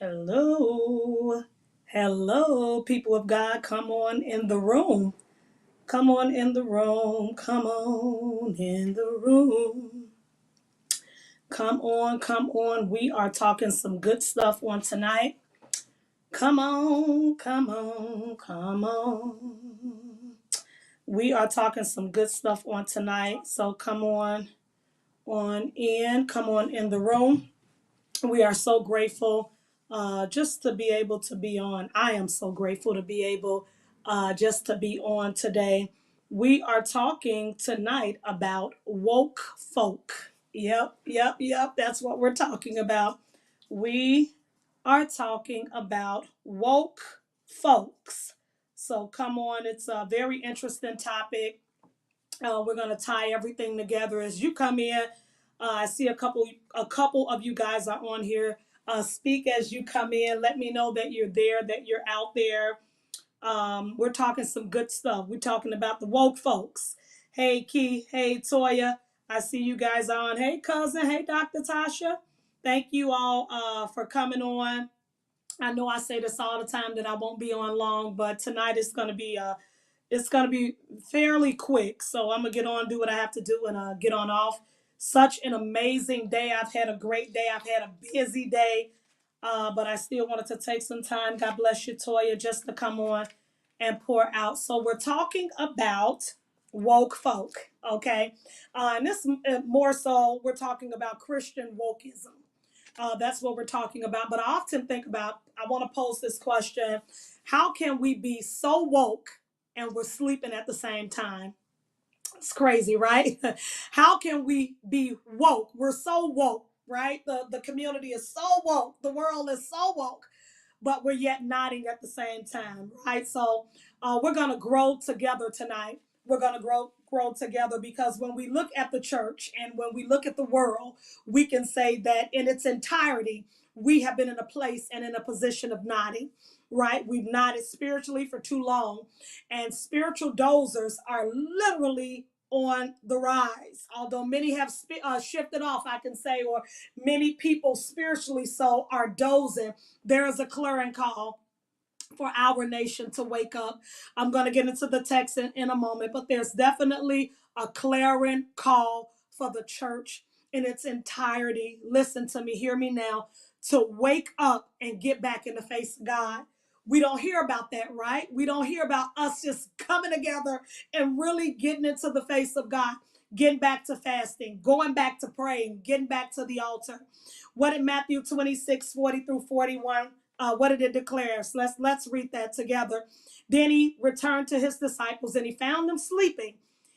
Hello. Hello, people of God. Come on in the room. Come on in the room. Come on in the room. Come on, come on. We are talking some good stuff on tonight. Come on, come on, come on. We are talking some good stuff on tonight. So come on in. Come on in the room. We are so grateful just to be able to be on. I am so grateful to be able just to be on today. We are talking tonight about woke folk. Yep. That's what we're talking about. We are talking about woke folks. So come on, it's a very interesting topic. We're going to tie everything together as you come in. I see a couple of you guys are on here. Speak as you come in. Let me know that you're there, that you're out there. We're talking some good stuff. We're talking about the woke folks. Hey, Key. Hey, Toya. I see you guys on. Hey, cousin. Hey, Dr. Tasha. Thank you all for coming on. I know I say this all the time that I won't be on long, but tonight it's gonna be fairly quick. So I'm gonna get on, do what I have to do, and get on off. Such an amazing day. I've had a great day. I've had a busy day, but I still wanted to take some time. God bless you, Toya, just to come on and pour out. So we're talking about woke folk, okay? And this more so, we're talking about Christian wokeism. That's what we're talking about. But I often think about, I want to pose this question: how can we be so woke and we're sleeping at the same time? It's crazy, right? How can we be woke? We're so woke, right? The community is so woke. The world is so woke, but we're yet nodding at the same time, right? So we're going to grow together tonight. We're going to grow together because when we look at the church and when we look at the world, we can say that in its entirety, we have been in a place and in a position of nodding, right? We've nodded spiritually for too long, and spiritual dozers are literally on the rise. Although many have shifted off, I can say, or many people spiritually so are dozing, there is a clearing call for our nation to wake up. I'm going to get into the text in a moment, but there's definitely a clarion call for the church in its entirety. Listen to me, hear me now, to wake up and get back in the face of God. We don't hear about that, right? We don't hear about us just coming together and really getting into the face of God, getting back to fasting, going back to praying, getting back to the altar. What did Matthew 26:40 through 41, what did it declare? So let's read that together. Then he returned to his disciples and he found them sleeping.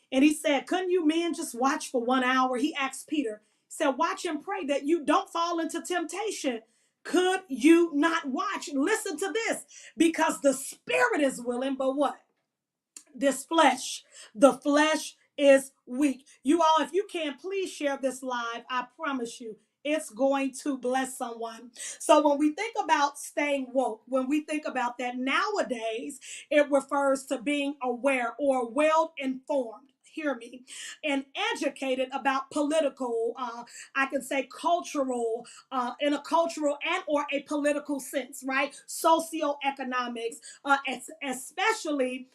And he said, couldn't you men just watch for 1 hour? He asked Peter, he said, watch and pray that you don't fall into temptation. Could you not watch? Listen to this, because the spirit is willing, but what? This flesh. The flesh is weak. You all, if you can, please share this live. I promise you, it's going to bless someone. So when we think about staying woke, when we think about that nowadays, it refers to being aware or well informed. Hear me, and educated about political, I can say cultural, in a cultural and or a political sense, right? Socioeconomics, especially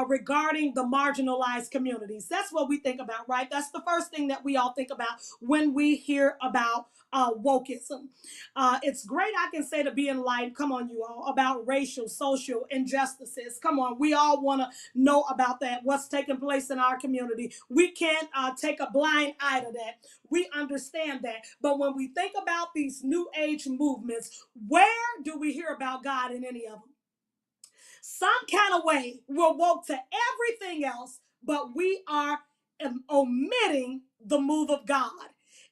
regarding the marginalized communities. That's what we think about, right? That's the first thing that we all think about when we hear about wokeism. It's great, I can say, to be enlightened, come on, you all, about racial, social injustices. Come on, we all want to know about that, what's taking place in our community. We can't take a blind eye to that. We understand that. But when we think about these new age movements, where do we hear about God in any of them? Some kind of way we're woke to everything else, but we are omitting the move of God.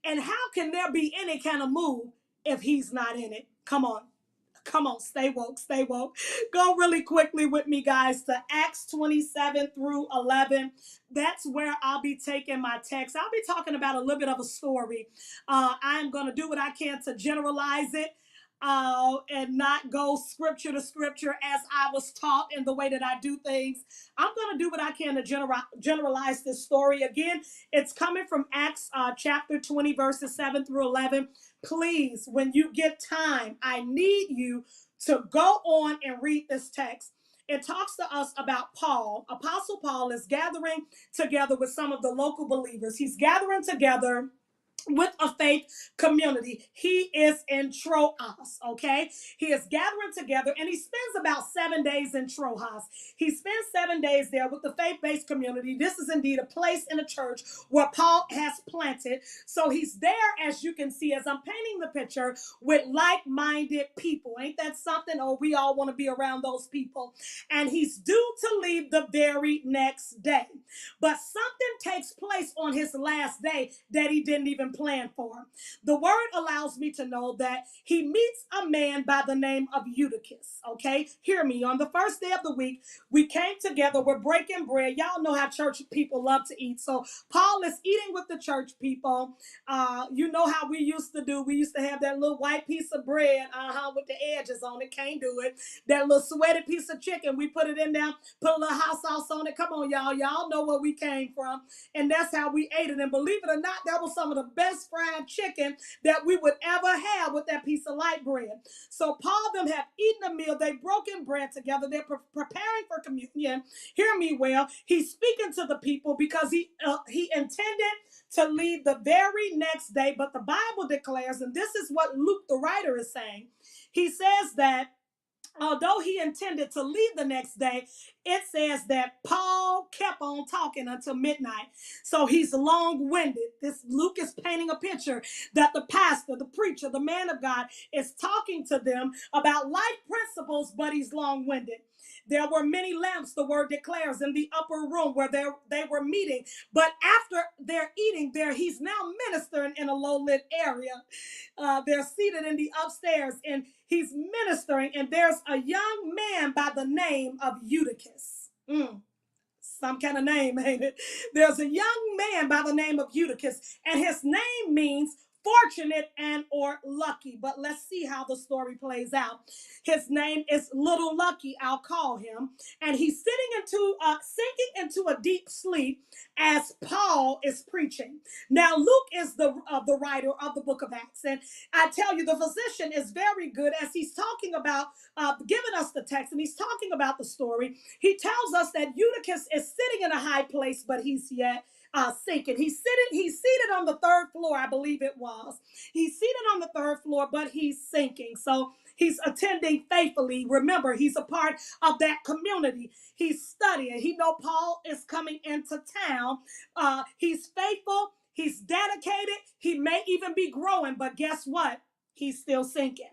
And how can there be any kind of move if he's not in it? Come on. Come on, stay woke, stay woke. Go really quickly with me, guys, to Acts 27 through 11. That's where I'll be taking my text. I'll be talking about a little bit of a story. I'm going to do what I can to generalize it. and not go scripture to scripture as I was taught in the way that I do things. I'm going to do what I can to generalize this story. Again, it's coming from Acts chapter 20, verses 7 through 11. Please, when you get time, I need you to go on and read this text. It talks to us about Paul. Apostle Paul is gathering together with some of the local believers. He's gathering together with a faith community. He is in Troas, okay? He is gathering together and he spends about 7 days in Troas. He spends 7 days there with the faith-based community. This is indeed a place in a church where Paul has planted. So he's there, as you can see, as I'm painting the picture, with like-minded people. Ain't that something? Oh, we all want to be around those people. And he's due to leave the very next day. But something takes place on his last day that he didn't even plan for. The word allows me to know that he meets a man by the name of Eutychus. Okay, hear me. On the first day of the week, we came together. We're breaking bread. Y'all know how church people love to eat. So Paul is eating with the church people. You know how we used to do. We used to have that little white piece of bread, with the edges on it. Can't do it. That little sweaty piece of chicken. We put it in there. Put a little hot sauce on it. Come on, y'all. Y'all know where we came from. And that's how we ate it. And believe it or not, that was some of the best fried chicken that we would ever have with that piece of light bread. So Paul them have eaten a meal. They've broken bread together. They're preparing for communion. Hear me well. He's speaking to the people because he intended to leave the very next day. But the Bible declares, and this is what Luke, the writer, is saying. He says that although he intended to leave the next day, it says that Paul kept on talking until midnight. So he's long-winded. This Luke is painting a picture that the pastor, the preacher, the man of God is talking to them about life principles, but he's long-winded. There were many lamps, the word declares, in the upper room where they were meeting. But after they're eating there, he's now ministering in a low-lit area. They're seated in the upstairs and he's ministering, and there's a young man by the name of Eutychus. Some kind of name, ain't it? There's a young man by the name of Eutychus, and his name means fortunate and or lucky. But let's see how the story plays out. His name is Little Lucky, I'll call him, and he's sinking into a deep sleep as Paul is preaching. Now Luke is the writer of the book of Acts, and I tell you, the physician is very good as he's talking about giving us the text, and he's talking about the story. He tells us that Eutychus is sitting in a high place, but he's yet sinking. He's seated on the third floor, I believe it was. He's seated on the third floor, but he's sinking. So he's attending faithfully. Remember, he's a part of that community. He's studying. He know Paul is coming into town. He's faithful. He's dedicated. He may even be growing, but guess what? He's still sinking.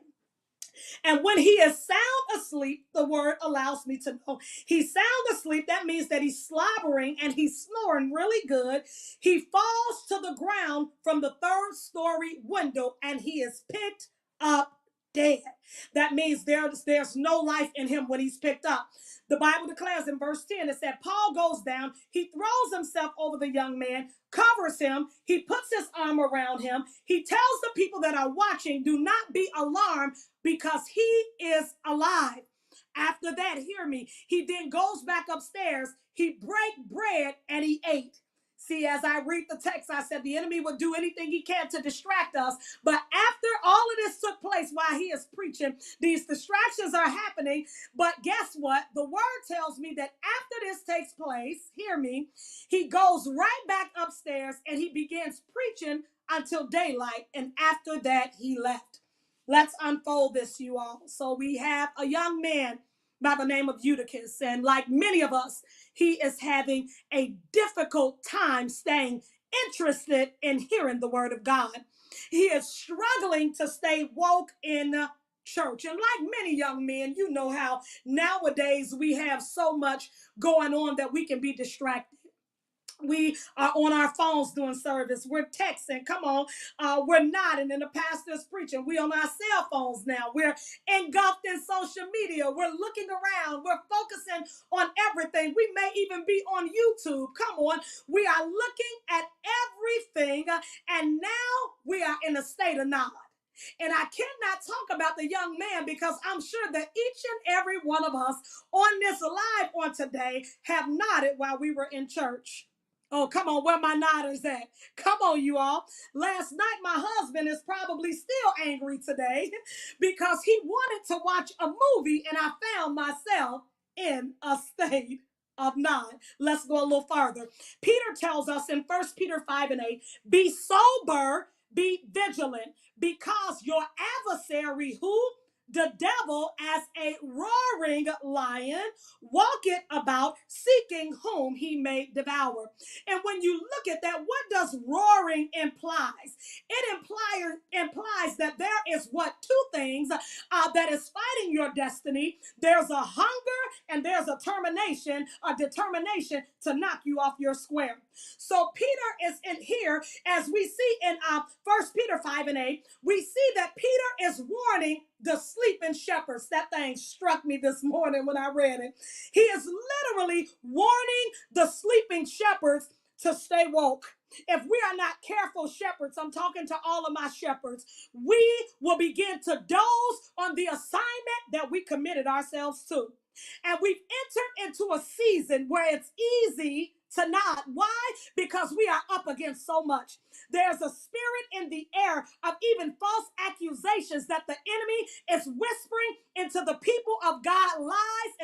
And when he is sound asleep, the word allows me to know he's sound asleep. That means that he's slobbering and he's snoring really good. He falls to the ground from the third story window and he is picked up dead. That means there's no life in him when he's picked up. The Bible declares in verse 10, it said, Paul goes down, he throws himself over the young man, covers him, he puts his arm around him. He tells the people that are watching, do not be alarmed because he is alive. After that, hear me, he then goes back upstairs, he break bread and he ate. See, as I read the text, I said the enemy would do anything he can to distract us. But after all of this took place while he is preaching, these distractions are happening. But guess what? The word tells me that after this takes place, hear me, he goes right back upstairs and he begins preaching until daylight. And after that, he left. Let's unfold this, you all. So we have a young man by the name of Eutychus. And like many of us, he is having a difficult time staying interested in hearing the word of God. He is struggling to stay woke in church. And like many young men, you know how nowadays we have so much going on that we can be distracted. We are on our phones doing service. We're texting. Come on. We're nodding and the pastor's preaching. We're on our cell phones now. We're engulfed in social media. We're looking around. We're focusing on everything. We may even be on YouTube. Come on. We are looking at everything. And now we are in a state of nod. And I cannot talk about the young man because I'm sure that each and every one of us on this live on today have nodded while we were in church. Oh, come on, where my nodders at? Come on, you all. Last night, my husband is probably still angry today because he wanted to watch a movie and I found myself in a state of nod. Let's go a little farther. Peter tells us in 1 Peter 5:8, be sober, be vigilant, because your adversary, who? The devil, as a roaring lion, walketh about seeking whom he may devour. And when you look at that, what does roaring implies? It implies that there is what? Two things that is fighting your destiny. There's a hunger and there's a determination to knock you off your square. So Peter is in here, as we see in 1 Peter 5:8, we see that Peter is warning the sleeping shepherds. That thing struck me this morning when I read it. He is literally warning the sleeping shepherds to stay woke. If we are not careful shepherds, I'm talking to all of my shepherds, we will begin to doze on the assignment that we committed ourselves to. And we've entered into a season where it's easy to nod. Why? Because we are up against so much. There's a spirit in the air of even false accusations that the enemy is whispering into the people of God, lies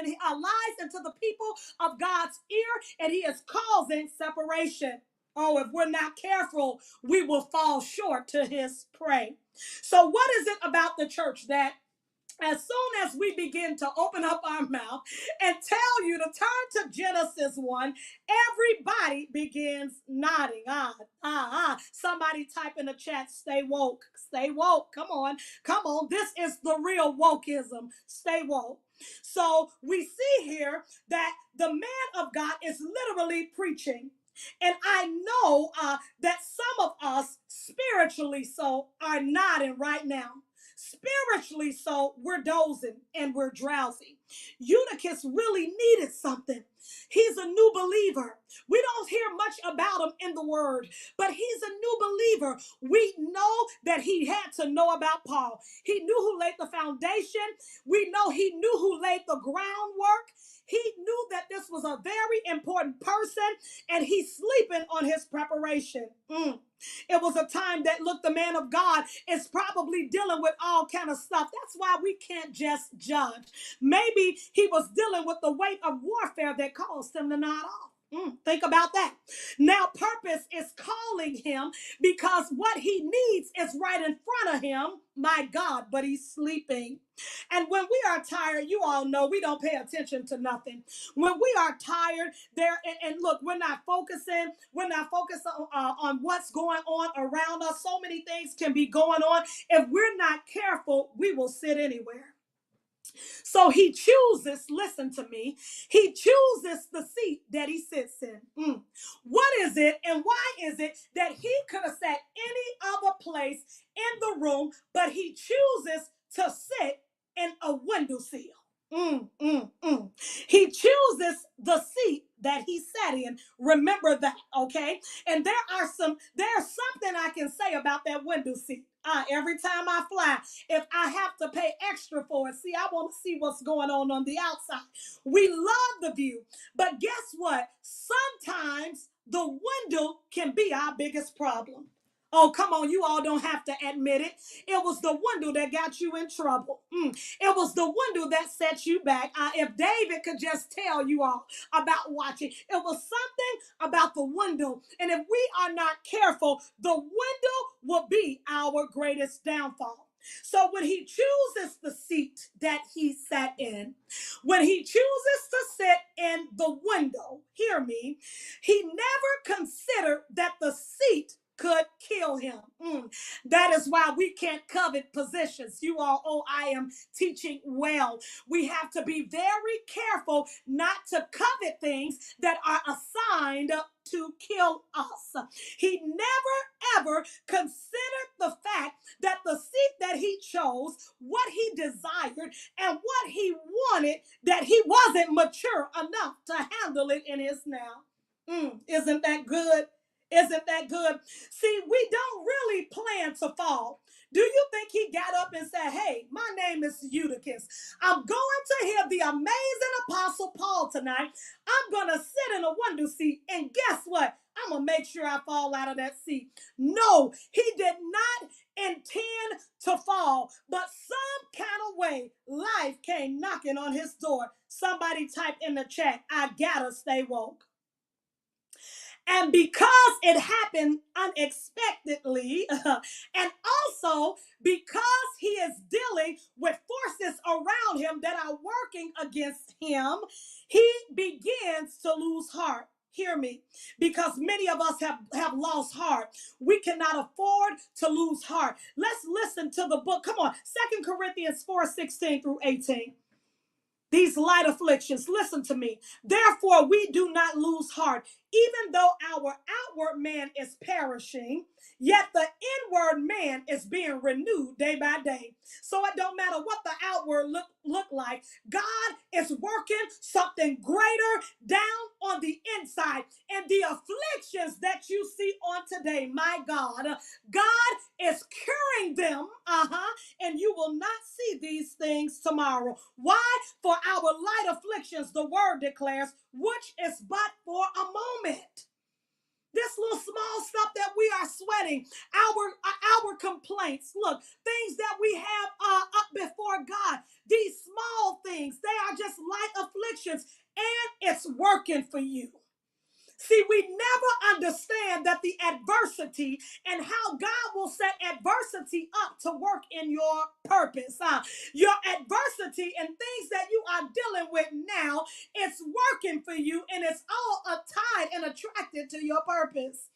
into the people of God's ear, and he is causing separation. Oh, if we're not careful, we will fall short to his prey. So what is it about the church that as soon as we begin to open up our mouth and tell you to turn to Genesis 1, everybody begins nodding. Somebody type in the chat, stay woke. Stay woke. Come on. Come on. This is the real wokeism. Stay woke. So we see here that the man of God is literally preaching. And I know that some of us, spiritually so, are nodding right now. Spiritually so, we're dozing and we're drowsy. Eutychus really needed something. He's a new believer. We don't hear much about him in the word, but he's a new believer. We know that he had to know about Paul. He knew who laid the foundation. We know he knew who laid the groundwork. He knew that this was a very important person, and he's sleeping on his preparation. It was a time that, look, the man of God is probably dealing with all kind of stuff. That's why we can't just judge. Maybe he was dealing with the weight of warfare that caused him to nod off. Think about that. Now, purpose is calling him because what he needs is right in front of him, my God, but he's sleeping. And when we are tired, you all know we don't pay attention to nothing. When we are tired, and look, we're not focusing on what's going on around us. So many things can be going on. If we're not careful, we will sit anywhere. So he chooses, listen to me, he chooses the seat that he sits in. What is it and why is it that he could have sat any other place in the room, but he chooses to sit in a window sill? He chooses the seat that he sat in. Remember that, okay? And there's something I can say about that window seat. Every time I fly, if I have to pay extra for it, see, I want to see what's going on the outside. We love the view, but guess what? Sometimes the window can be our biggest problem. Oh, come on, you all don't have to admit it. It was the window that got you in trouble. It was the window that set you back. If David could just tell you all about watching, it was something about the window. And if we are not careful, the window will be our greatest downfall. So when he chooses the seat that he sat in, when he chooses to sit in the window, hear me, he never considered that the seat could kill him. That is why we can't covet positions. You all, oh, I am teaching well. We have to be very careful not to covet things that are assigned to kill us. He never ever considered the fact that the seat that he chose, what he desired, and what he wanted, that he wasn't mature enough to handle it in his now. Isn't that good? Isn't that good? See, we don't really plan to fall. Do you think he got up and said, hey, my name is Eutychus. I'm going to hear the amazing Apostle Paul tonight. I'm going to sit in a window seat, and guess what? I'm going to make sure I fall out of that seat. No, he did not intend to fall, but some kind of way, life came knocking on his door. Somebody type in the chat, I gotta stay woke. And because it happened unexpectedly, and also because he is dealing with forces around him that are working against him, he begins to lose heart. Hear me, because many of us have lost heart. We cannot afford to lose heart. Let's listen to the book. Come on, 2 Corinthians 4:16 through 18. These light afflictions, listen to me. Therefore, we do not lose heart, even though our outward man is perishing, yet the inward man is being renewed day by day. So it don't matter what the outward look like. God is working something greater down on the inside. And the afflictions that you see on today, my God, God is curing them. And you will not see these things tomorrow. Why? For our light afflictions, the word declares, which is but for a moment. This little small stuff that we are sweating, our complaints, look, things that we have up before God, these small things, they are just light afflictions, and it's working for you. See, we never understand that the adversity and how God will set adversity up to work in your purpose. Your adversity and things that you are dealing with now, it's working for you, and it's all tied and attracted to your purpose.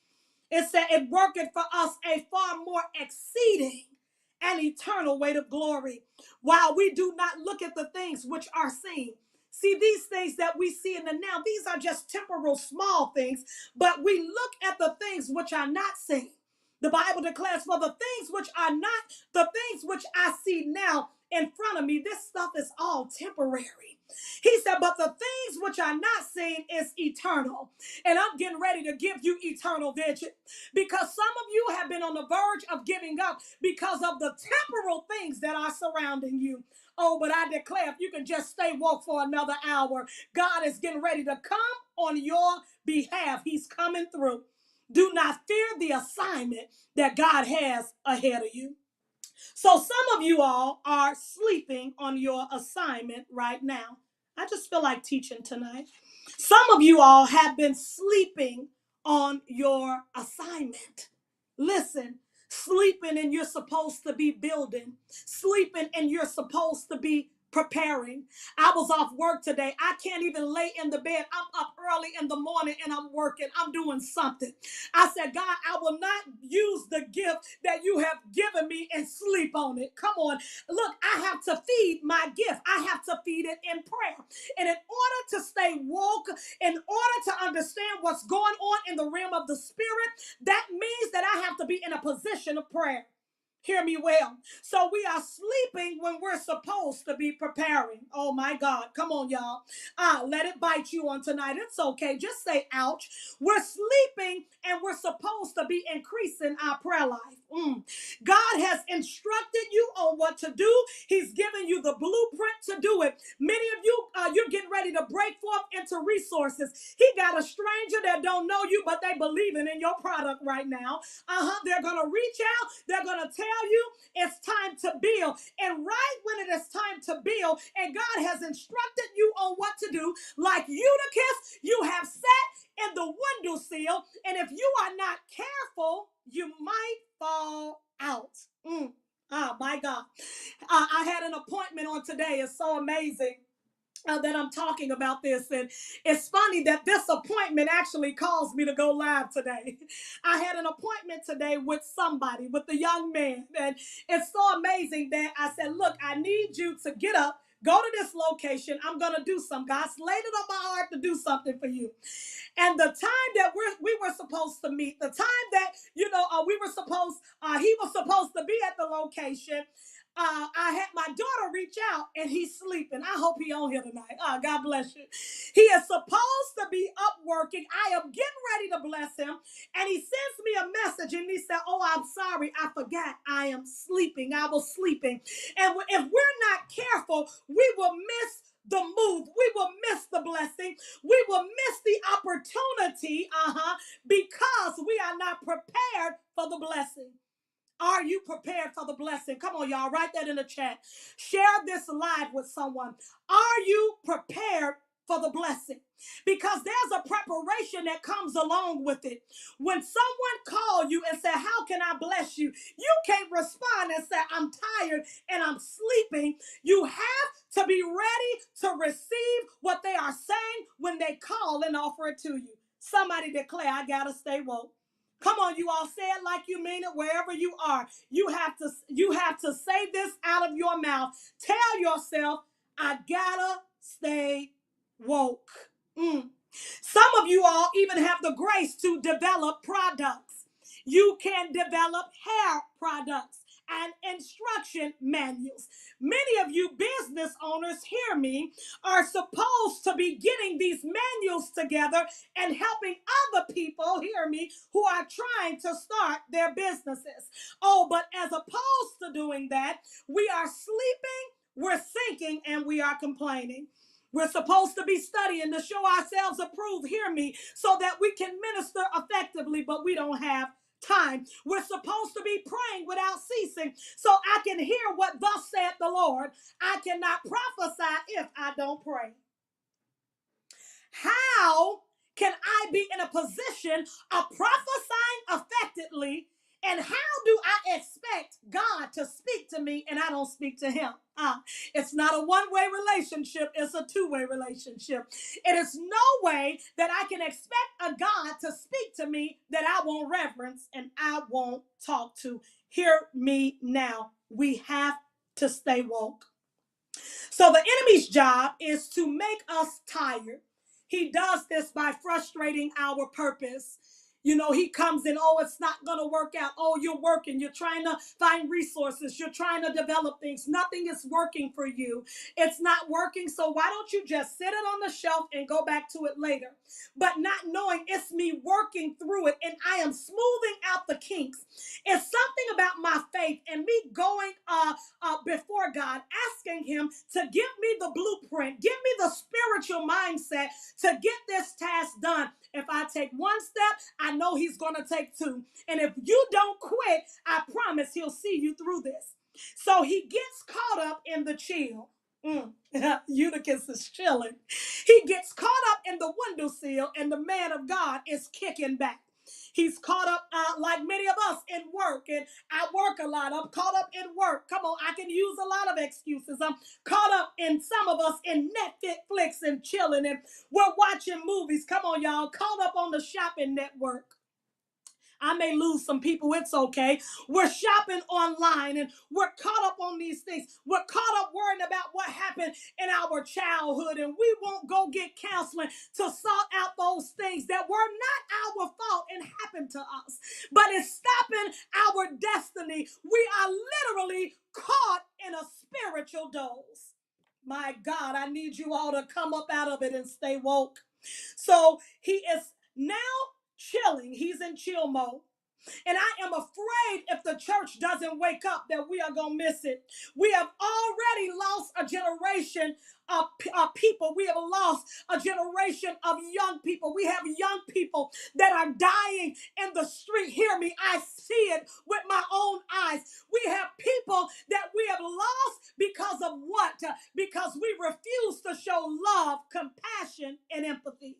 It said it worketh for us a far more exceeding and eternal weight of glory, while we do not look at the things which are seen. See, these things that we see in the now, these are just temporal small things, but we look at the things which are not seen. The Bible declares, for the things which are not, the things which I see now in front of me, this stuff is all temporary. He said, but the things which are not seen is eternal. And I'm getting ready to give you eternal vision, because some of you have been on the verge of giving up because of the temporal things that are surrounding you. Oh, but I declare, if you can just stay woke for another hour, God is getting ready to come on your behalf. He's coming through. Do not fear the assignment that God has ahead of you. So some of you all are sleeping on your assignment right now. I just feel like teaching tonight. Some of you all have been sleeping on your assignment. Listen, sleeping and you're supposed to be building, sleeping and you're supposed to be preparing. I was off work today. I can't even lay in the bed. I'm up early in the morning and I'm working. I'm doing something. I said, God, I will not use the gift that you have given me and sleep on it. Come on. Look, I have to feed my gift. I have to feed it in prayer. And in order to stay woke, in order to understand what's going on in the realm of the spirit, that means that I have to be in a position of prayer. Hear me well. So we are sleeping when we're supposed to be preparing. Oh my God. Come on, y'all. Let it bite you on tonight. It's okay. Just say ouch. We're sleeping and we're supposed to be increasing our prayer life. God has instructed you on what to do. He's given you the blueprint to do it. Many of you, you're getting ready to break forth into resources. He got a stranger that don't know you, but they believing in your product right now. They're going to reach out. They're going to tell you it's time to build. And right when it is time to build, and God has instructed you on what to do, like Eutychus, you have sat in the window sill, and if you are not careful, you might fall out. Oh my God. I had an appointment on today. It's so amazing that I'm talking about this. And it's funny that this appointment actually caused me to go live today. I had an appointment today with somebody, with a young man. And it's so amazing that I said, look, I need you to get up, go to this location. I'm going to do something. God's laid it on my heart to do something for you. And the time that we were supposed to meet, the time that, he was supposed to be at the location, I had my daughter reach out and he's sleeping. I hope he on here tonight. God bless you. He is supposed to be up working. I am getting ready to bless him. And he sends me a message and he said, oh, I'm sorry. I forgot. I am sleeping. I was sleeping. And if we're not careful, we will miss the move. We will miss the blessing. We will miss the opportunity, because we are not prepared for the blessing. Are you prepared for the blessing? Come on, y'all. Write that in the chat. Share this live with someone. Are you prepared for the blessing? Because there's a preparation that comes along with it. When someone calls you and say, how can I bless you? You can't respond and say, I'm tired and I'm sleeping. You have to be ready to receive what they are saying when they call and offer it to you. Somebody declare, I gotta stay woke. Come on, you all, say it like you mean it wherever you are. You have to say this out of your mouth. Tell yourself, I gotta stay woke. Some of you all even have the grace to develop products. You can develop hair products and instruction manuals. Many of you business owners, hear me, are supposed to be getting these manuals together and helping other people, hear me, who are trying to start their businesses. Oh, but as opposed to doing that, we are sleeping, we're sinking, and we are complaining. We're supposed to be studying to show ourselves approved, hear me, so that we can minister effectively, but we don't have time. We're supposed to be praying without ceasing, so I can hear what thus saith the Lord. I cannot prophesy if I don't pray. How can I be in a position of prophesying effectively? And how do I expect God to speak to me and I don't speak to him? It's not a one-way relationship. It's a two-way relationship. It is no way that I can expect a God to speak to me that I won't reverence and I won't talk to. Hear me now. We have to stay woke. So the enemy's job is to make us tired. He does this by frustrating our purpose. You know, he comes in, oh, it's not going to work out. Oh, you're working. You're trying to find resources. You're trying to develop things. Nothing is working for you. It's not working. So why don't you just sit it on the shelf and go back to it later? But not knowing it's me working through it and I am smoothing out the kinks. It's something about my faith and me going before God, asking him to give me the blueprint, give me the spiritual mindset to get this task done. If I take one step, I know he's going to take two. And if you don't quit, I promise he'll see you through this. So he gets caught up in the chill. Eutychus is chilling. He gets caught up in the windowsill and the man of God is kicking back. He's caught up like many of us in work, and I work a lot. I'm caught up in work. Come on, I can use a lot of excuses. I'm caught up in some of us in Netflix and chilling, and we're watching movies. Come on, y'all, caught up on the shopping network. I may lose some people. It's okay. We're shopping online and we're caught up on these things. We're caught up worrying about what happened in our childhood, and we won't go get counseling to sort out those things that were not our fault and happened to us. But it's stopping our destiny. We are literally caught in a spiritual doze. My God, I need you all to come up out of it and stay woke. So he is now chilling. He's in chill mode. And I am afraid if the church doesn't wake up that we are going to miss it. We have already lost a generation of people. We have lost a generation of young people. We have young people that are dying in the street. Hear me, I see it with my own eyes. We have people that we have lost because of what? Because we refuse to show love, compassion, and empathy.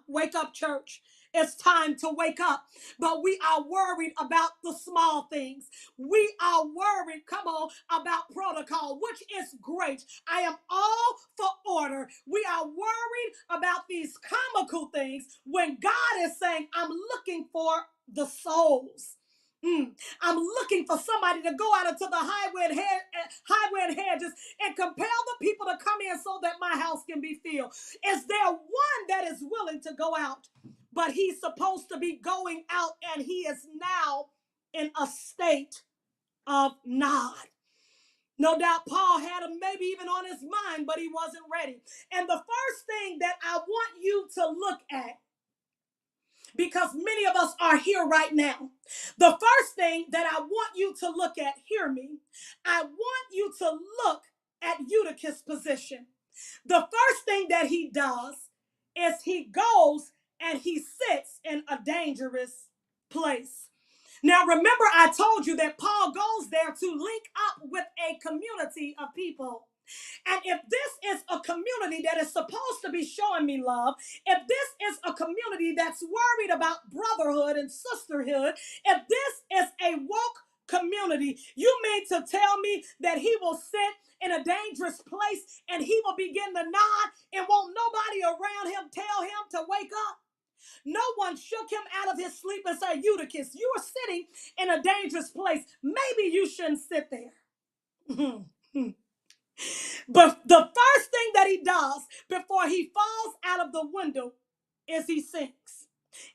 Wake up, church. It's time to wake up. But we are worried about the small things. We are worried, come on, about protocol, which is great. I am all for order. We are worried about these comical things when God is saying, I'm looking for the souls. I'm looking for somebody to go out into the highway and hedges and compel the people to come in so that my house can be filled. Is there one that is willing to go out? But he's supposed to be going out, and he is now in a state of nod. No doubt Paul had him maybe even on his mind, but he wasn't ready. And the first thing that I want you to look at, because many of us are here right now, the first thing that I want you to look at, hear me, I want you to look at Eutychus' position. The first thing that he does is he goes and he sits in a dangerous place. Now, remember, I told you that Paul goes there to link up with a community of people. And if this is a community that is supposed to be showing me love, if this is a community that's worried about brotherhood and sisterhood, if this is a woke community, you mean to tell me that he will sit in a dangerous place and he will begin to nod and won't nobody around him tell him to wake up? No one shook him out of his sleep and said, Eutychus, you are sitting in a dangerous place. Maybe you shouldn't sit there. But the first thing that he does before he falls out of the window is he sinks.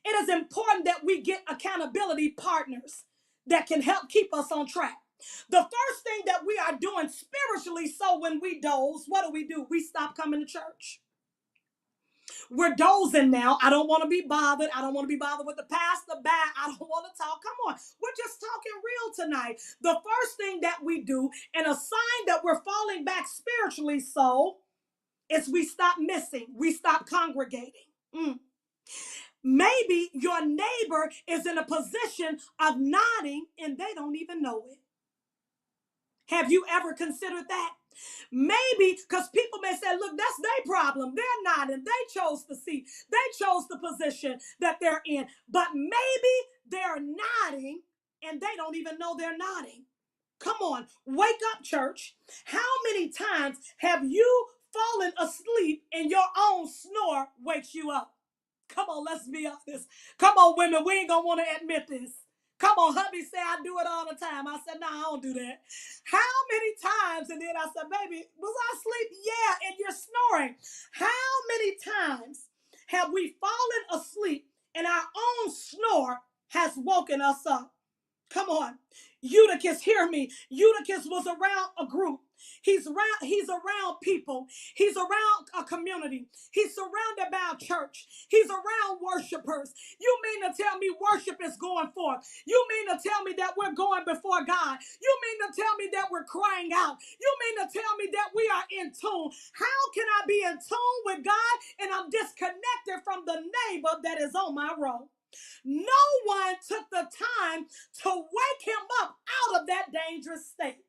It is important that we get accountability partners that can help keep us on track. The first thing that we are doing spiritually, so when we doze, what do? We stop coming to church. We're dozing now. I don't want to be bothered. I don't want to be bothered with the pastor. Bad. I don't want to talk. Come on. We're just talking real tonight. The first thing that we do, and a sign that we're falling back spiritually, so is we stop missing. We stop congregating. Maybe your neighbor is in a position of nodding and they don't even know it. Have you ever considered that? Maybe because people may say, look, that's their problem. They're not, and they chose the seat. They chose the position that they're in. But maybe they're nodding and they don't even know they're nodding. Come on, wake up, church. How many times have you fallen asleep and your own snore wakes you up? Come on, let's be honest. Come on, women, we ain't gonna want to admit this. Come on, hubby say I do it all the time. I said, no, I don't do that. How many times? And then I said, baby, was I asleep? Yeah, and you're snoring. How many times have we fallen asleep and our own snore has woken us up? Come on. Eutychus, hear me. Eutychus was around a group. He's around people. He's around a community. He's surrounded by a church. He's around worshipers. You mean to tell me worship is going forth? You mean to tell me that we're going before God? You mean to tell me that we're crying out? You mean to tell me that we are in tune? How can I be in tune with God and I'm disconnected from the neighbor that is on my road? No one took the time to wake him up out of that dangerous state.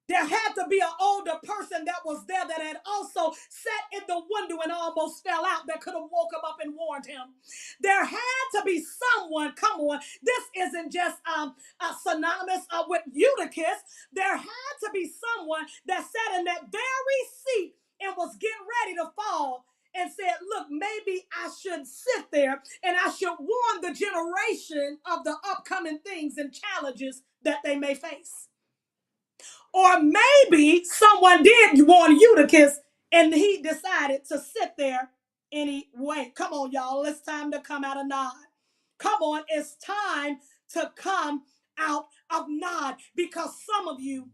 There had to be an older person that was there that had also sat in the window and almost fell out that could have woke him up and warned him. There had to be someone, come on, this isn't just synonymous with Eutychus. There had to be someone that sat in that very seat and was getting ready to fall and said, look, maybe I should sit there and I should warn the generation of the upcoming things and challenges that they may face. Or maybe someone did warn Eutychus and he decided to sit there anyway. Come on, y'all. It's time to come out of nod. Come on, it's time to come out of nod because some of you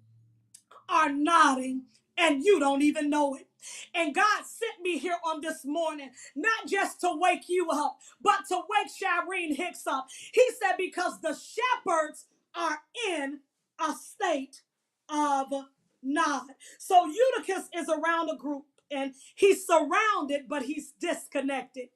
are nodding and you don't even know it. And God sent me here on this morning, not just to wake you up, but to wake Shirene Hicks up. He said, because the shepherds are in a state of nod. So Eutychus is around a group and he's surrounded, but he's disconnected.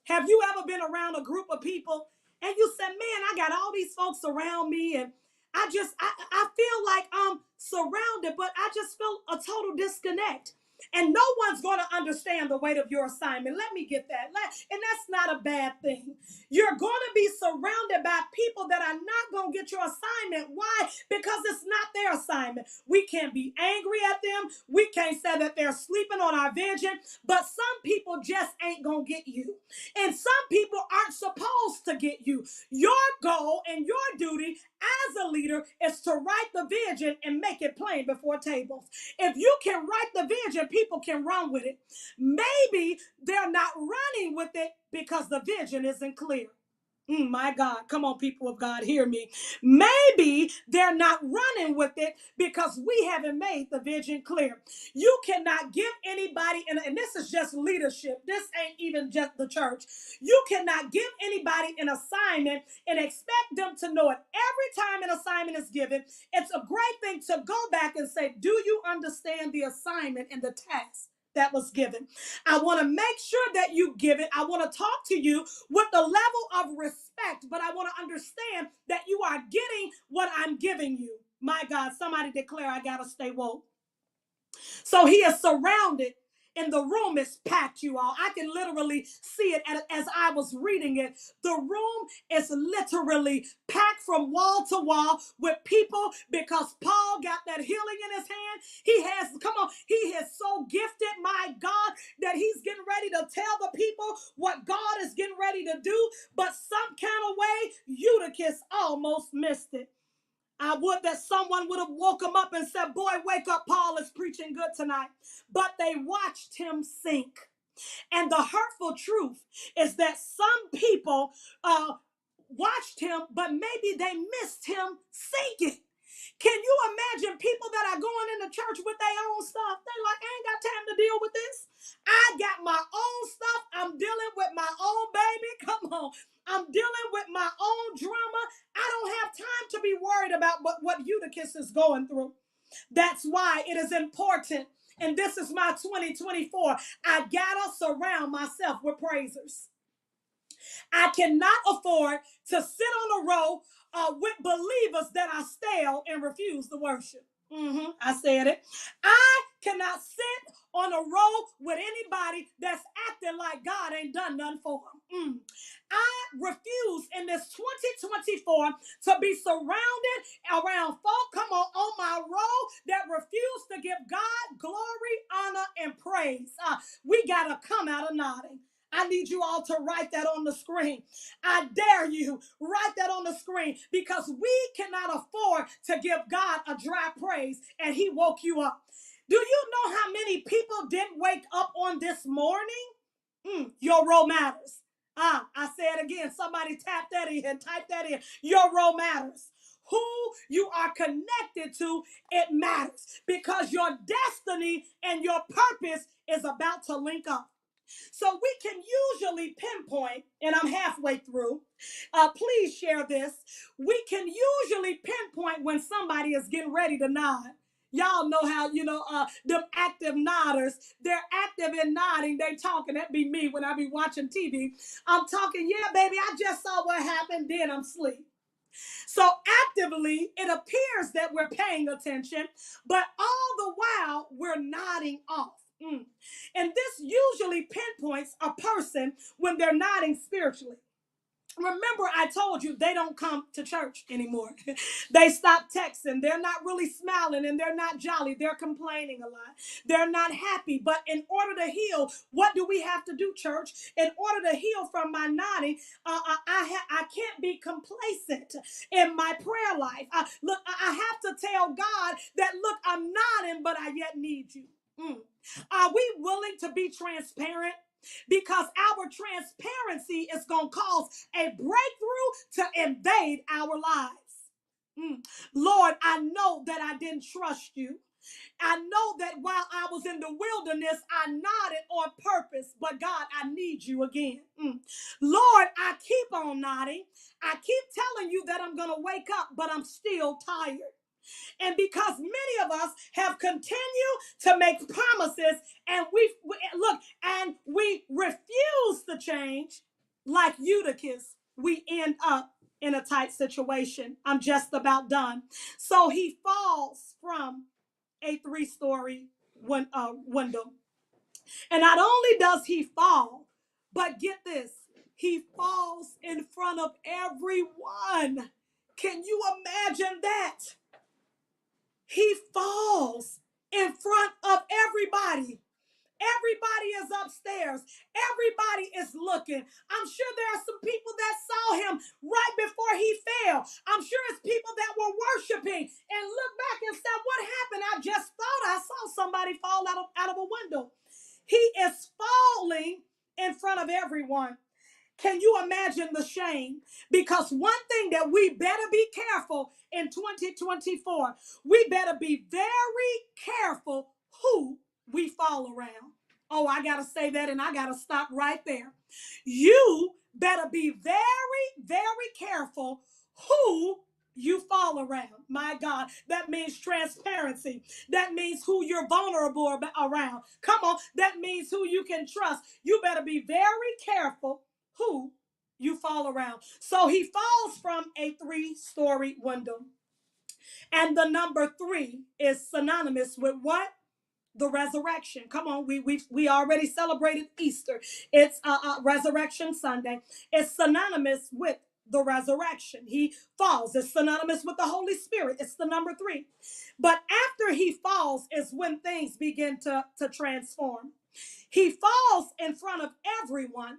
Have you ever been around a group of people and you said, man, I got all these folks around me and I feel like I'm surrounded, but I just feel a total disconnect. And no one's going to understand the weight of your assignment. Let me get that. And that's not a bad thing. You're going to be surrounded by people that are not going to get your assignment. Why? Because it's not their assignment. We can't be angry at them. We can't say that they're sleeping on our vision. But some people just ain't going to get you. And some people aren't supposed to get you. Your goal and your duty as a leader is to write the vision and make it plain before tables. If you can write the vision, people can run with it. Maybe they're not running with it because the vision isn't clear. My God, come on, people of God, hear me. Maybe they're not running with it because we haven't made the vision clear. You cannot give anybody, and this is just leadership, this ain't even just the church. You cannot give anybody an assignment and expect them to know it. Every time an assignment is given, it's a great thing to go back and say, do you understand the assignment and the task that was given? I want to make sure that you give it. I want to talk to you with the level of respect, but I want to understand that you are getting what I'm giving you. My God, somebody declare I got to stay woke. So he is surrounded, and the room is packed, you all. I can literally see it as I was reading it. The room is literally packed from wall to wall with people because Paul got that healing in his hand. He has, come on, he is so gifted, my God, that he's getting ready to tell the people what God is getting ready to do. But some kind of way, Eutychus almost missed it. I would that someone would have woke him up and said, boy, wake up, Paul is preaching good tonight. But they watched him sink. And the hurtful truth is that some people watched him, but maybe they missed him sinking. Can you imagine people that are going into church with their own stuff? They like, I ain't got time to deal with this. I got my own stuff. I'm dealing with my own baby. Come on. I'm dealing with my own drama. I don't have time to be worried about what Eutychus is going through. That's why it is important. And this is my 2024. I gotta surround myself with praisers. I cannot afford to sit on a row with believers that are stale and refuse to worship. I said it. I cannot sit on a row with anybody that's acting like God ain't done nothing for them. I refuse in this 2024 to be surrounded around folk, come on my row, that refuse to give God glory, honor, and praise. We got to come out of nodding. I need you all to write that on the screen. I dare you, write that on the screen, because we cannot afford to give God a dry praise and he woke you up. Do you know how many people didn't wake up on this morning? Your role matters. I say it again. Somebody tap that in, type that in. Your role matters. Who you are connected to, it matters, because your destiny and your purpose is about to link up. So we can usually pinpoint, and I'm halfway through. Please share this. We can usually pinpoint when somebody is getting ready to nod. Y'all know how, them active nodders, they're active in nodding. They talking. That be me when I be watching TV. I'm talking, yeah, baby, I just saw what happened. Then I'm asleep. So actively, it appears that we're paying attention, but all the while, we're nodding off. And this usually pinpoints a person when they're nodding spiritually. Remember, I told you they don't come to church anymore. They stop texting. They're not really smiling and they're not jolly. They're complaining a lot. They're not happy. But in order to heal, what do we have to do, church? In order to heal from my nodding, I can't be complacent in my prayer life. Look, I have to tell God that, look, I'm nodding, but I yet need you. Are we willing to be transparent? Because our transparency is going to cause a breakthrough to invade our lives. Lord, I know that I didn't trust you. I know that while I was in the wilderness, I nodded on purpose, but God, I need you again. Lord, I keep on nodding. I keep telling you that I'm going to wake up, but I'm still tired. And because many of us have continued to make promises and we refuse to change, like Eutychus, we end up in a tight situation. I'm just about done. So he falls from a 3-story window. And not only does he fall, but get this, he falls in front of everyone. Can you imagine that? He falls in front of everybody. Everybody is upstairs. Everybody is looking. I'm sure there are some people that saw him right before he fell. I'm sure it's people that were worshiping and looked back and said, what happened? I just thought I saw somebody fall out of a window. He is falling in front of everyone. Can you imagine the shame? Because one thing that we better be careful in 2024, we better be very careful who we fall around. Oh, I got to say that and I got to stop right there. You better be very, very careful who you fall around. My God, that means transparency. That means who you're vulnerable around. Come on, that means who you can trust. You better be very careful who you fall around. So he falls from a 3-story window. And the number 3 is synonymous with what? The resurrection. Come on, we already celebrated Easter. It's Resurrection Sunday. It's synonymous with the resurrection. He falls. It's synonymous with the Holy Spirit. It's the number 3. But after he falls is when things begin to transform. He falls in front of everyone.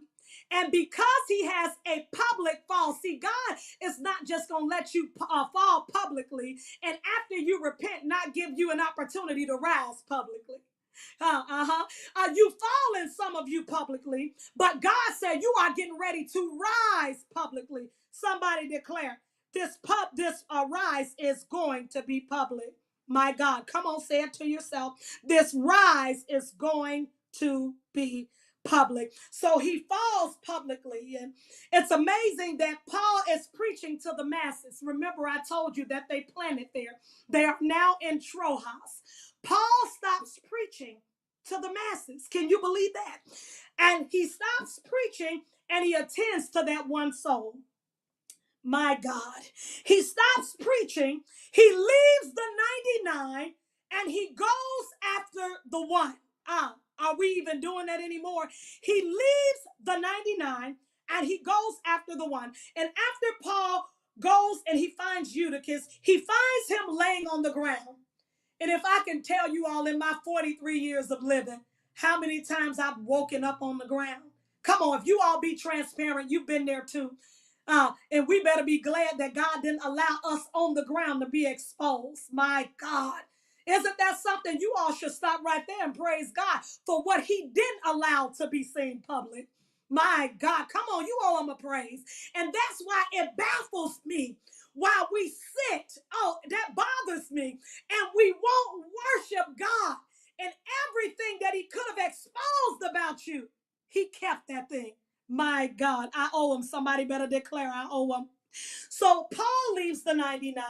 And because he has a public fall, see, God is not just going to let you fall publicly and after you repent, not give you an opportunity to rise publicly. You fallen, some of you, publicly, but God said you are getting ready to rise publicly. Somebody declare this rise is going to be public. My God, come on, say it to yourself. This rise is going to be public. So he falls publicly, and it's amazing that Paul is preaching to the masses. Remember, I told you that they planted there. They are now in Troas. Paul stops preaching to the masses. Can you believe that? And he stops preaching and he attends to that one soul. My God. He stops preaching. He leaves the 99 and he goes after the one. Are we even doing that anymore? He leaves the 99 and he goes after the one. And after Paul goes and he finds Eutychus, he finds him laying on the ground. And if I can tell you all in my 43 years of living, how many times I've woken up on the ground. Come on, if you all be transparent, you've been there too. And we better be glad that God didn't allow us on the ground to be exposed. My God. Isn't that something? You all should stop right there and praise God for what he didn't allow to be seen public. My God, come on, you all, I'm a praise. And that's why it baffles me while we sit. Oh, that bothers me. And we won't worship God. And everything that he could have exposed about you, he kept that thing. My God, I owe him. Somebody better declare I owe him. So Paul leaves the 99.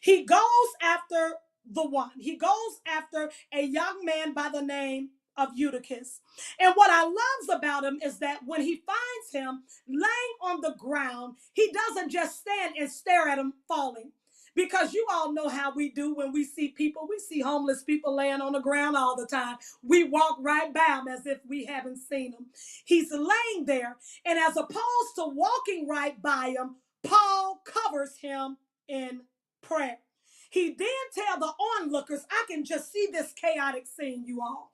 He goes after the one. He goes after a young man by the name of Eutychus. And what I love about him is that when he finds him laying on the ground, he doesn't just stand and stare at him falling. Because you all know how we do when we see people. We see homeless people laying on the ground all the time. We walk right by them as if we haven't seen them. He's laying there, and as opposed to walking right by him, Paul covers him in prayer. He then tells the onlookers, I can just see this chaotic scene, you all.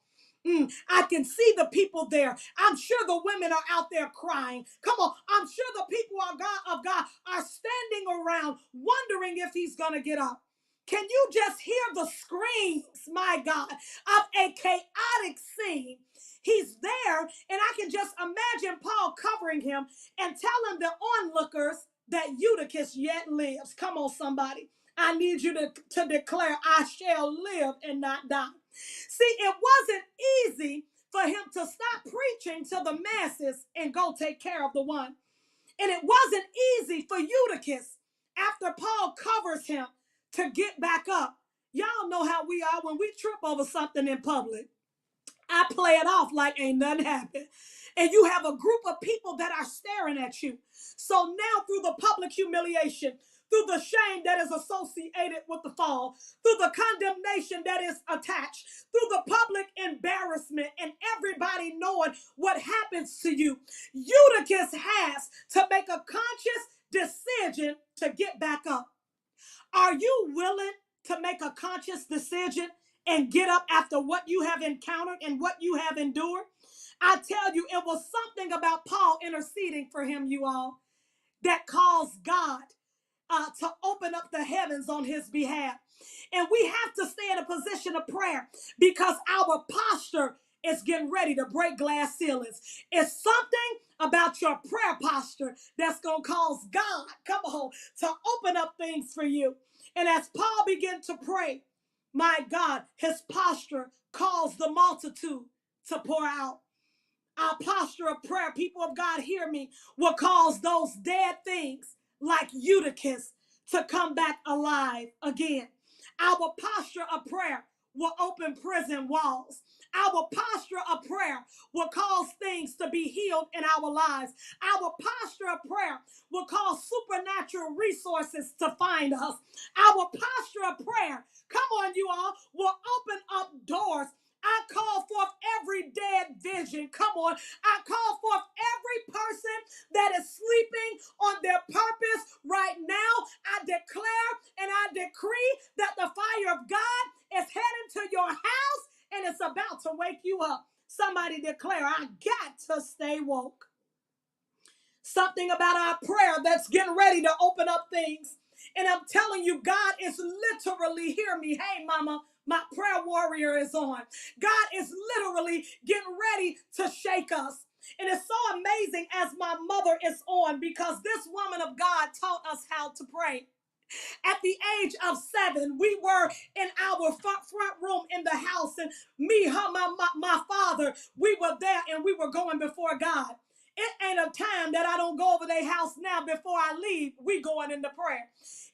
I can see the people there. I'm sure the women are out there crying. Come on. I'm sure the people of God are standing around wondering if he's going to get up. Can you just hear the screams, my God, of a chaotic scene? He's there, and I can just imagine Paul covering him and telling the onlookers that Eutychus yet lives. Come on, somebody. I need you to declare, I shall live and not die. See, it wasn't easy for him to stop preaching to the masses and go take care of the one. And it wasn't easy for Eutychus, after Paul covers him, to get back up. Y'all know how we are when we trip over something in public. I play it off like ain't nothing happened. And you have a group of people that are staring at you. So now through the public humiliation, through the shame that is associated with the fall, through the condemnation that is attached, through the public embarrassment and everybody knowing what happens to you, Eutychus has to make a conscious decision to get back up. Are you willing to make a conscious decision and get up after what you have encountered and what you have endured? I tell you, it was something about Paul interceding for him, you all, that caused God to open up the heavens on his behalf. And we have to stay in a position of prayer because our posture is getting ready to break glass ceilings. It's something about your prayer posture that's going to cause God, come on, to open up things for you. And as Paul began to pray, my God, his posture caused the multitude to pour out. Our posture of prayer, people of God, hear me, will cause those dead things like Eutychus to come back alive again. Our posture of prayer will open prison walls. Our posture of prayer will cause things to be healed in our lives. Our posture of prayer will cause supernatural resources to find us. Our posture of prayer, come on, you all, will open up doors. I call forth every dead vision. Come on. I call forth every person that is sleeping on their purpose right now. I declare and I decree that the fire of God is heading to your house and it's about to wake you up. Somebody declare, I got to stay woke. Something about our prayer that's getting ready to open up things. And I'm telling you, God is literally, hear me, hey mama, my prayer warrior is on. God is literally getting ready to shake us. And it's so amazing as my mother is on, because this woman of God taught us how to pray. At the age of 7, we were in our front room in the house, and me, her, my father, we were there and we were going before God. It ain't a time that I don't go over their house now before I leave. We going into prayer.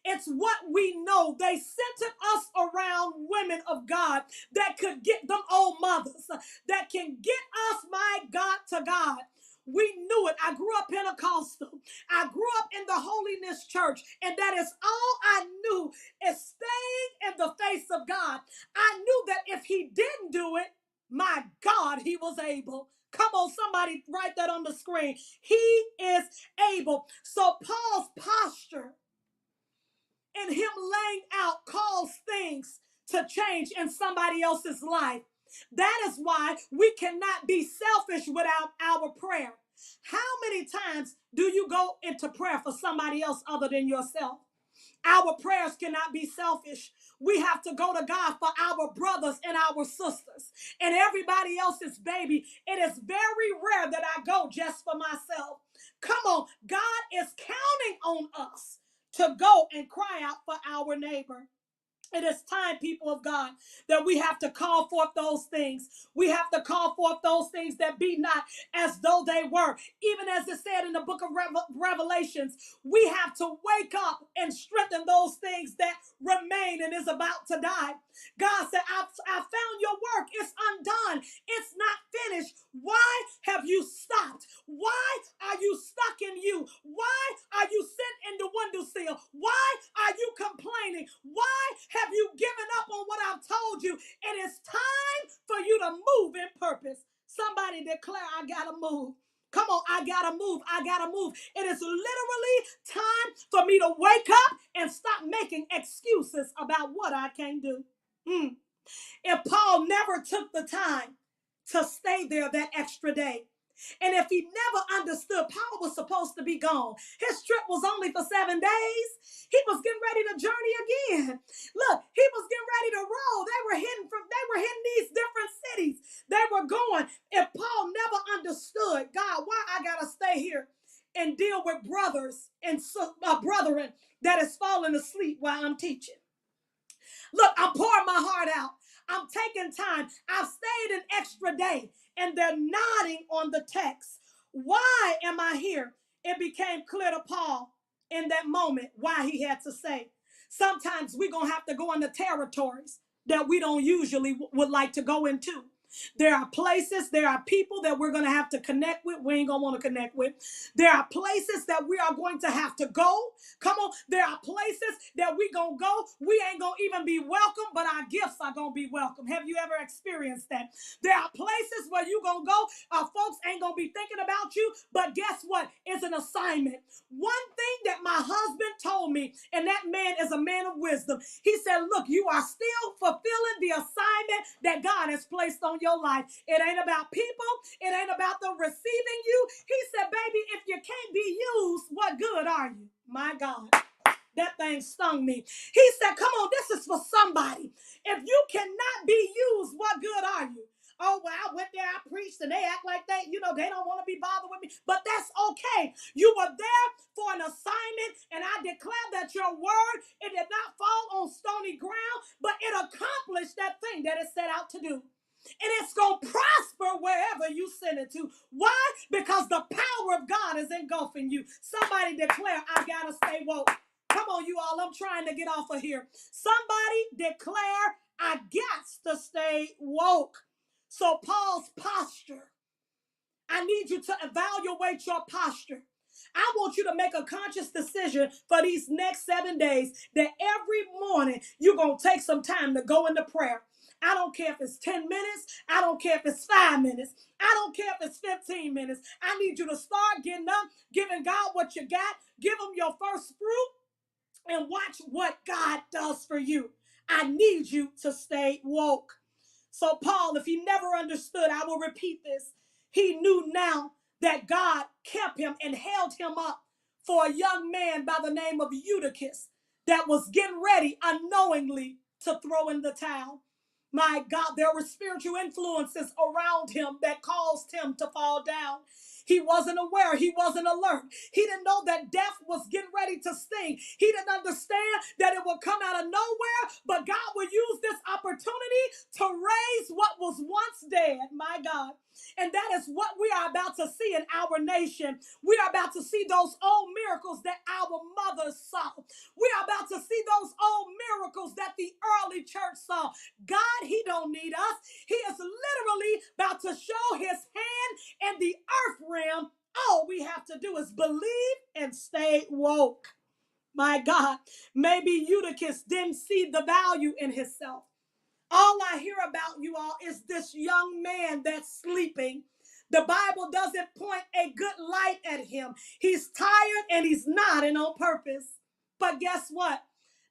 It's what we know. They centered us around women of God that could get them old mothers, that can get us, my God, to God. We knew it. I grew up Pentecostal. I grew up in the Holiness Church, and that is all I knew, is staying in the face of God. I knew that if he didn't do it, my God, he was able. Come on, somebody write that on the screen. He is able. So Paul's posture and him laying out caused things to change in somebody else's life. That is why we cannot be selfish without our prayer. How many times do you go into prayer for somebody else other than yourself? Our prayers cannot be selfish. We have to go to God for our brothers and our sisters and everybody else's baby. It is very rare that I go just for myself. Come on, God is counting on us to go and cry out for our neighbor. It is time, people of God, that we have to call forth those things. We have to call forth those things that be not as though they were. Even as it said in the book of Revelations, we have to wake up and strengthen those things that remain and is about to die. God said, I found your work. It's undone. It's not finished. Why have you stopped? Why are you stuck in you? Why are you sitting in the windowsill? Why are you complaining? Why have you given up on what I've told you? It is time for you to move in purpose. Somebody declare, I gotta move. Come on, I gotta move. I gotta move. It is literally time for me to wake up and stop making excuses about what I can't do. If Paul never took the time to stay there that extra day, and if he never understood, Paul was supposed to be gone. His trip was only for 7 days. He was getting ready to journey again. Look, he was getting ready to roll. They were hitting these different cities. They were going. If Paul never understood, God, why I gotta stay here and deal with brothers and brethren that is falling asleep while I'm teaching. Look, I'm pouring my heart out. I'm taking time. I've stayed an extra day, and they're nodding on the text. Why am I here? It became clear to Paul in that moment why he had to say. Sometimes we're going to have to go into territories that we don't usually would like to go into. There are places, there are people that we're going to have to connect with. We ain't going to want to connect with. There are places that we are going to have to go. Come on. There are places that we going to go. We ain't going to even be welcome, but our gifts are going to be welcome. Have you ever experienced that? There are places where you going to go. Folks ain't going to be thinking about you, but guess what? It's an assignment. One thing that my husband told me, and that man is a man of wisdom. He said, look, you are still fulfilling the assignment that God has placed on your life. It ain't about people. It ain't about them receiving you. He said, baby, if you can't be used, what good are you? My God. That thing stung me. He said, come on, this is for somebody. If you cannot be used, what good are you? Oh, well, I went there, preached and they act like they don't want to be bothered with me. But that's okay. You were there for an assignment, and I declare that your word, it did not fall on stony ground, but it accomplished that thing that it set out to do. And it's going to prosper wherever you send it to. Why? Because the power of God is engulfing you. Somebody declare, I got to stay woke. Come on, you all. I'm trying to get off of here. Somebody declare, I got to stay woke. So Paul's posture. I need you to evaluate your posture. I want you to make a conscious decision for these next 7 days that every morning you're going to take some time to go into prayer. I don't care if it's 10 minutes. I don't care if it's 5 minutes. I don't care if it's 15 minutes. I need you to start getting up, giving God what you got. Give him your first fruit and watch what God does for you. I need you to stay woke. So Paul, if he never understood, I will repeat this. He knew now that God kept him and held him up for a young man by the name of Eutychus that was getting ready unknowingly to throw in the towel. My God, there were spiritual influences around him that caused him to fall down. He wasn't aware. He wasn't alert. He didn't know that death was getting ready to sting. He didn't understand that it would come out of nowhere, but God would use this opportunity to raise what was once dead. My God. And that is what we are about to see in our nation. We are about to see those old miracles that our mothers saw. We are about to see those old miracles that the early church saw. God, he don't need us. He is literally about to show his hand in the earth realm. All we have to do is believe and stay woke. My God, maybe Eutychus didn't see the value in himself. All I hear about, you all, is this young man that's sleeping. The Bible doesn't point a good light at him. He's tired and he's nodding on purpose. But guess what?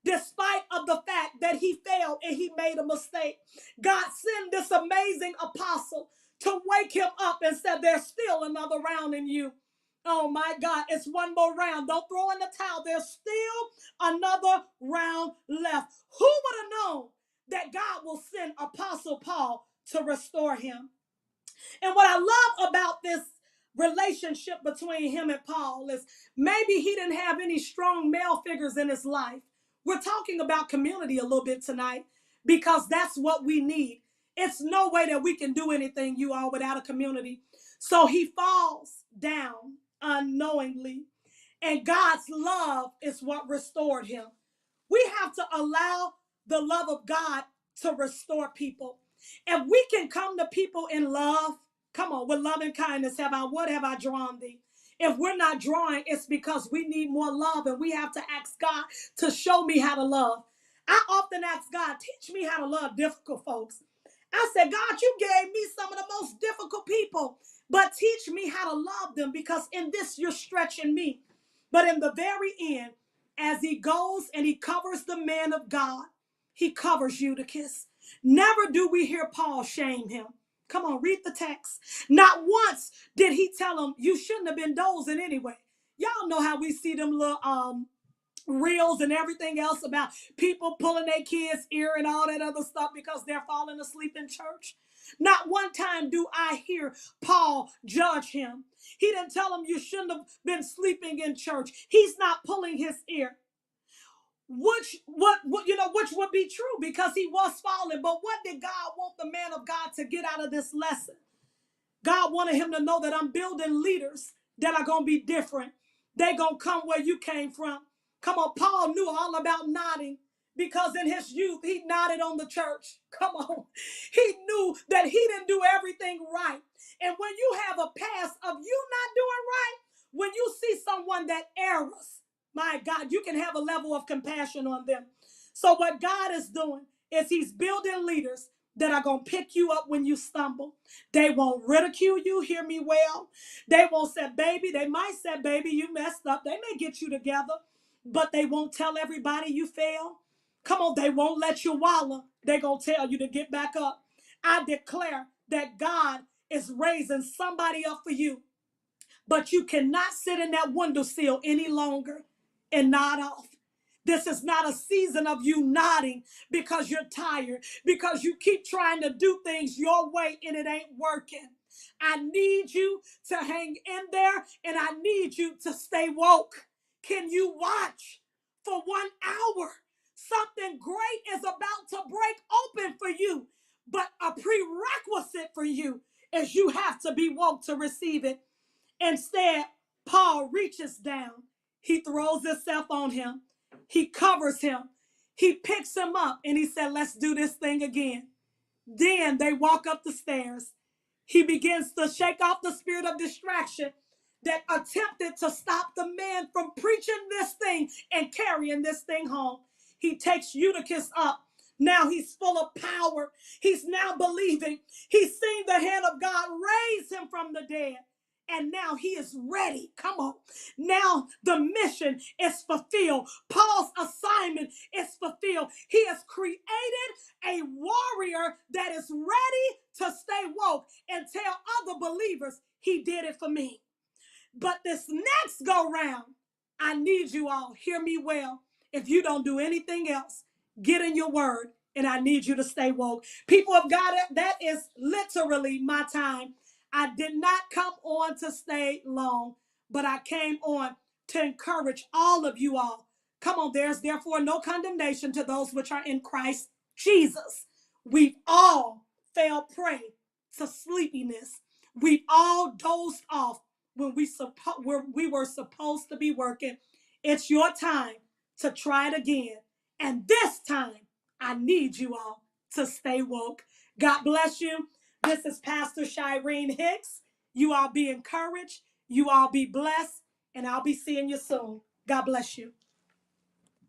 Despite of the fact that he failed and he made a mistake, God sent this amazing apostle to wake him up and said, there's still another round in you. Oh my God, it's one more round. Don't throw in the towel. There's still another round left. Who would have known that God will send Apostle Paul to restore him? And what I love about this relationship between him and Paul is maybe he didn't have any strong male figures in his life. We're talking about community a little bit tonight because that's what we need. It's no way that we can do anything, you all, without a community. So he falls down unknowingly, and God's love is what restored him. We have to allow the love of God to restore people. If we can come to people in love, come on, with love and kindness, what have I drawn thee? If we're not drawing, it's because we need more love, and we have to ask God to show me how to love. I often ask God, teach me how to love difficult folks. I said, God, you gave me some of the most difficult people, but teach me how to love them, because in this you're stretching me. But in the very end, as he goes and he covers the man of God, he covers Eutychus. Never do we hear Paul shame him. Come on, read the text. Not once did he tell him, you shouldn't have been dozing anyway. Y'all know how we see them little reels and everything else about people pulling their kids' ear and all that other stuff because they're falling asleep in church. Not one time do I hear Paul judge him. He didn't tell him you shouldn't have been sleeping in church. He's not pulling his ear. Which would be true because he was falling. But what did God want the man of God to get out of this lesson? God wanted him to know that I'm building leaders that are going to be different. They're going to come where you came from. Come on, Paul knew all about nodding because in his youth, he nodded on the church. Come on. He knew that he didn't do everything right. And when you have a past of you not doing right, when you see someone that errs, my God, you can have a level of compassion on them. So what God is doing is he's building leaders that are going to pick you up when you stumble. They won't ridicule you, hear me well. They won't say, baby, they might say, baby, you messed up. They may get you together, but they won't tell everybody you failed. Come on, they won't let you wallow. They're going to tell you to get back up. I declare that God is raising somebody up for you, but you cannot sit in that windowsill any longer and nod off. This is not a season of you nodding because you're tired, because you keep trying to do things your way and it ain't working. I need you to hang in there, and I need you to stay woke. Can you watch for 1 hour? Something great is about to break open for you, but a prerequisite for you is you have to be woke to receive it. Instead, Paul reaches down. He throws himself on him. He covers him. He picks him up and he said, let's do this thing again. Then they walk up the stairs. He begins to shake off the spirit of distraction that attempted to stop the man from preaching this thing and carrying this thing home. He takes Eutychus up. Now he's full of power. He's now believing. He's seen the hand of God raise him from the dead. And now he is ready. Come on. Now the mission is fulfilled. Paul's assignment is fulfilled. He has created a warrior that is ready to stay woke and tell other believers he did it for me. But this next go round, I need you all, hear me well. If you don't do anything else, get in your word, and I need you to stay woke. People of God, that is literally my time. I did not come on to stay long, but I came on to encourage all of you all. Come on, there's therefore no condemnation to those which are in Christ Jesus. We've all fell prey to sleepiness. We've all dozed off when we were supposed to be working. It's your time to try it again. And this time, I need you all to stay woke. God bless you. This is Pastor Shirene Hicks. You all be encouraged. You all be blessed. And I'll be seeing you soon. God bless you.